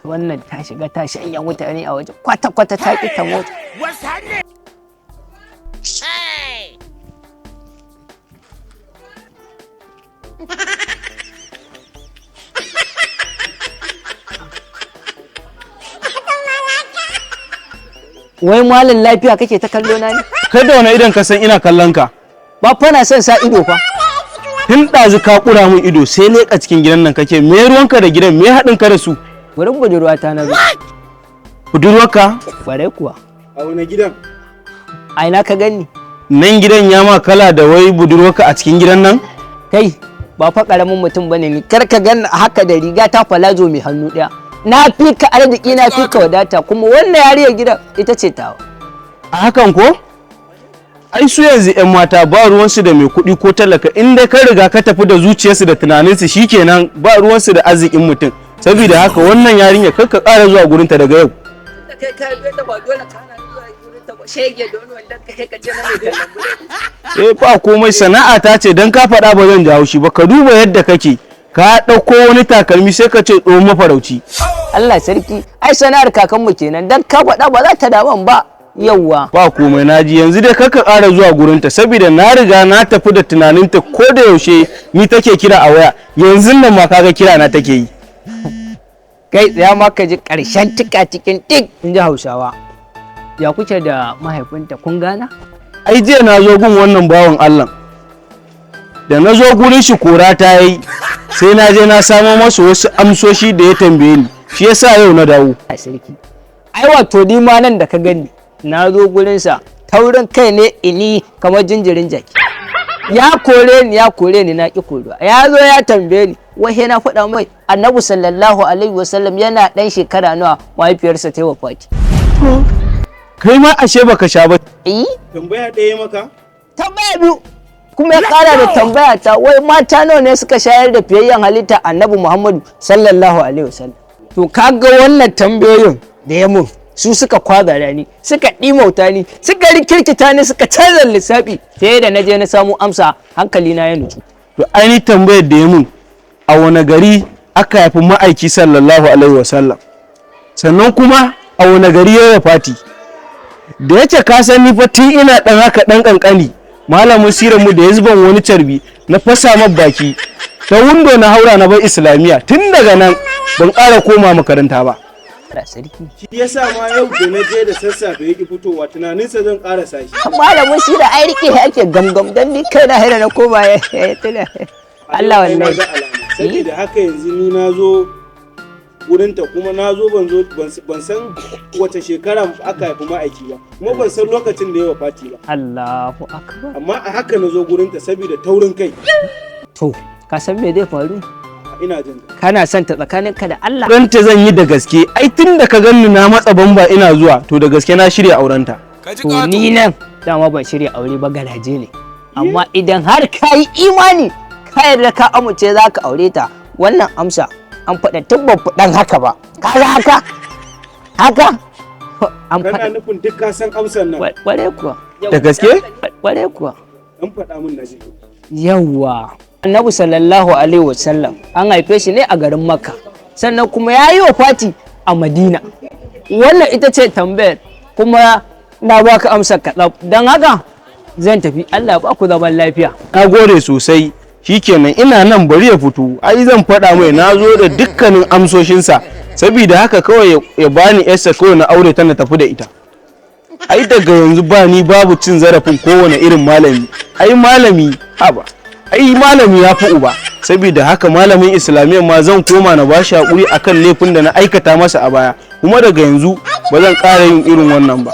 wannan ta shiga ta shanya mutane a waje kwata-kwata ta ƙi ta motsa. Wai malam lafiya kake ta kallo na ne? Kai da wani idan ka san ina kallon ka? Ba fa na son sa ido fa. Tun ɗazu ka ƙura min ido sai leƙa cikin gidan nan kake, me ruwanka da gidan, me haɗin ka da su? Wurin budurwata na zo. Budurwarka? Kwarai kuwa. A wani gidan? A ina ka gani? Nan gidan ya ma kala da wai budurwarka a cikin gidan nan? Kai ba fa ƙaramin mutum bane ni, kar ka ganni haka da riga ta falazo mai hannu ɗaya. Na fi ka arziki, na fi ka wadata, kuma wannan yariyar gidan ita ce tawa. A hakan ko? Ai su yanzu 'yan mata ba ruwansu da mai kuɗi ko talaka, in dai ka riga ka tafi da zuciyarsu da tunaninsu shikenan, ba ruwansu da arzikin mutum. Saboda haka wannan yarinya kar ka ƙara zuwa gurinta daga yau. Kai ka da ba dole kana zuwa gurinta ba, shege don wanda kai ka je na mai kallon. Ba komai, sana'a ta ce dan ka faɗa ba zan jawo shi ba, ka duba yadda kake. Ka ɗauko wani takalmi sai ka ce tsohon mafarauci. Allah sarki, ai sana'ar kakanmu kenan, dan ka faɗa ba za ta daman ba. Yawwa. Ba komai, naji yanzu dai kaka ƙara zuwa gurinta saboda na riga na tafi da tunaninta ko da yaushe ni take kira a waya, yanzu nan ma kaga kira na take yi. Kai tsaya ma ka ji ƙarshen tika cikin tik, in ji Hausawa. Ya kuke da mahaifinta kun gana? Ai jiya na zo gun wannan bawan Allah. Da na zo gurin shi kora ta yi, sai na je na samo masa wasu amsoshi da ya tambaye ni, shi yasa yau na dawo. A sarki. Ai wato ni ma nan da ka gani, na zo gurinsa taurin kai ne ini kamar jinjirin jaki. Ya kore ni na ƙi koruwa. Ya zo ya tambaye ni, wai na faɗa mai Annabi sallallahu alaihi wasallam yana ɗan shekara nawa mahaifiyarsa ta yi wafati. Kai ma ashe baka sha ba. Tambaya ɗaya maka? Tambaya biyu. Kuma ya ƙara da tambaya ta, wai mata nawa ne suka shayar da fiyayyen halitta Annabi Muhammadu sallallahu alaihi wasallam. To kaga wannan tambayoyin da ya mun, su suka kwazara ni, suka ɗimauta ni, suka rikirkita ni, suka canza lissafi, sai da na je na samu amsa, hankali na ya nutsu. To ainihin tambayar da ya mun, a wani gari aka haifi ma'aiki sallallahu alaihi wasallam, sannan kuma a wani gari ya wafati. Da yace ka san ni fa tun ina ɗan haka ɗan ƙanƙani, malamin sirar mu da ya zuban wani carbi na fasa min baki, ta windo na haura na bar islamiyya, tun daga nan ban ƙara koma makaranta ba. Shi yasa ma yau da na je da sassafe yake fitowa, tunaninsa zan ƙarasa shi. Malamin shi da ai rike ake gamgam, dan ni kai na hira na koma ya tuna. Allah wallahi. Saboda haka yanzu ni na zo wurinta, kuma na zo ban san wace shekara aka haifi ma'aiki ba, kuma ban san lokacin da ya wafati ba. Allahu akbar. Amma a haka na zo gurinta saboda taurin kai. To, ka san me zai faru? Ina jin kana son ta tsakaninka da Allah. Aurenta zan yi da gaske, ai tun da ka ganni na matsa bamba ina zuwa, to da gaske na shirya aurenta. To ni nan dama ban shirya aure ba, garaje ne. Amma idan har ka yi imani, ka yarda ka amince za ka aure ta, wannan amsa an faɗa tun ban faɗan haka ba. Kaga haka? Haka? An faɗa. Kana nufin duk ka san amsar nan? Ware kuwa. Da gaske? Ware kuwa. An faɗa min na ji. Yawwa. Annabi sallallahu alaihi wasallam an haife shi ne a garin Makka, sannan kuma ya yi wafati a Madina. Wannan ita ce tambayar, kuma na baka amsar kaɗan, don haka zan tafi. Allah ba ku zaman lafiya. Na gode sosai, shikenan ina nan bari ya fito, ai zan faɗa mai na zo da dukkanin amsoshinsa, saboda haka kawai ya bani yarsa kawai na aure ta na tafi da ita. Ai daga yanzu ba ni babu cin zarafin kowane irin malami, ai malami haba. Ai malami ya fi uba, saboda haka malamin islamiyyar ma zan koma na bashi hakuri akan laifin da na aikata masa a baya, kuma daga yanzu ba zan ƙara yin irin wannan ba.